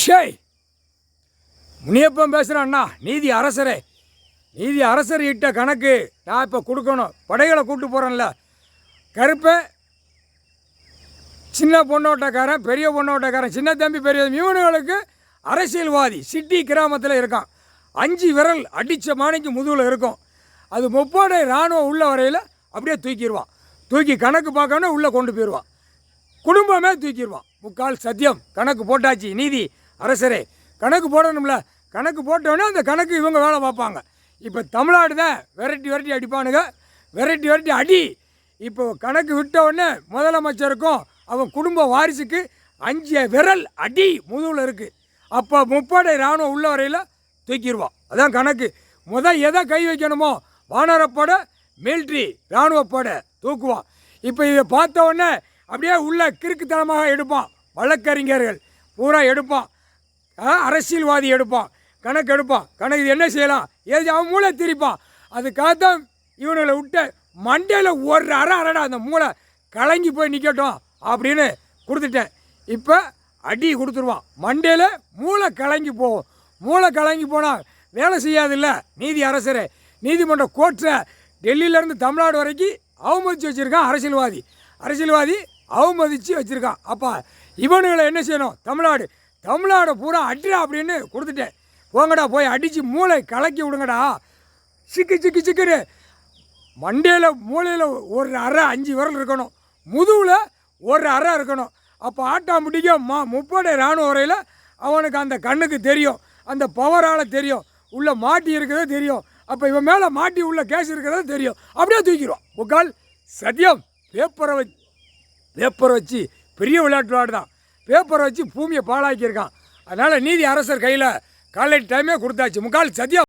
ஷேய் முனியப்பன் பேசுகிறேன் அண்ணா. நீதி அரசரே, நீதி அரசர் இட்ட கணக்கு நான் இப்போ கொடுக்கணும். படைகளை கூப்பிட்டு போகிறேன்ல, கருப்பை சின்ன பொண்ணோட்டக்காரன், பெரிய பொண்ணோட்டக்காரன், சின்ன தம்பி பெரிய இவனுங்களுக்கு அரசியல்வாதி சிட்டி கிராமத்தில் இருக்கான். 5 விரல் அடித்த மாணிக்கு முதுகில் இருக்கும். அது முப்படை இராணுவம் உள்ள வரையில் அப்படியே தூக்கிடுவான். தூக்கி கணக்கு பார்க்கணும் உள்ளே கொண்டு போயிடுவான். குடும்பமே தூக்கிடுவான். முக்கால் சத்தியம். கணக்கு போட்டாச்சு. நீதி அரசரே, கணக்கு போடணும்ல. கணக்கு போட்டோடனே அந்த கணக்கு இவங்க வேலை பார்ப்பாங்க. இப்போ தமிழ்நாடு தான் விரட்டி விரட்டி அடிப்பானுங்க. விரட்டி விரட்டி அடி. இப்போ கணக்கு விட்டவுடனே முதலமைச்சருக்கும் அவன் குடும்ப வாரிசுக்கு 5 விரல் அடி முதுகில் இருக்குது. அப்போ முப்படை இராணுவம் உள்ள வரையில் தூக்கிடுவான். அதான் கணக்கு. எதை கை வைக்கணுமோ வானரப்படை, மிலிட்ரி, இராணுவப்படை தூக்குவான். இப்போ இதை பார்த்த உடனே அப்படியே உள்ள கிறுக்குத்தனமாக எடுப்பான். வழக்கறிஞர்கள் பூரா எடுப்பான். அரசியல்வாதி எடுப்பான். கணக்கு எடுப்பான். கணக்கு இது என்ன செய்யலாம், ஏது அவன் மூளை திரிப்பான். அதுக்காகத்தான் இவனுங்களை விட்ட மண்டையில் ஒரு அரடா அந்த மூளை கலங்கி போய் நிற்கட்டும் அப்படின்னு கொடுத்துட்டேன். இப்போ அடி கொடுத்துருவான். மண்டையில் மூளை கலங்கி போகும். மூளை கலங்கி போனால் வேலை செய்யாதில்ல. நீதி அரசரே, நீதிமன்ற கோர்ட்டை டெல்லியிலேருந்து தமிழ்நாடு வரைக்கும் அவமதித்து வச்சுருக்கான் அரசியல்வாதி அவமதித்து வச்சுருக்கான். அப்போ இவனுங்களை என்ன செய்யணும், தமிழ்நாடு பூரா அடிடா அப்படின்னு கொடுத்துட்டேன். போங்கடா போய் அடித்து மூளை கலக்கி விடுங்கடா. சிக்குன்னு மண்டையில் மூளையில் ஒரு அரை 5 விரல் இருக்கணும். முதுகில் ஒரு அரை இருக்கணும். அப்போ ஆட்டாம்பட்டிக்கும் முப்படை இராணுவ வரையில் அவனுக்கு அந்த கண்ணுக்கு தெரியும். அந்த பவரால் தெரியும். உள்ளே மாட்டி இருக்கிறதே தெரியும். அப்போ இவன் மேலே மாட்டி உள்ள கேஸ் இருக்கிறதே தெரியும். அப்படியே தூக்கிடுவான். முக்கால் சத்தியம். பேப்பரை வச்சு பெரிய விளையாட்டு தான். பேப்பரை வச்சு பூமியை பாழாக்கியிருக்கான். அதனால் நீதி அரசர் கையில் காலேஜ் டைமே கொடுத்தாச்சு. முக்கால் சத்தியம்.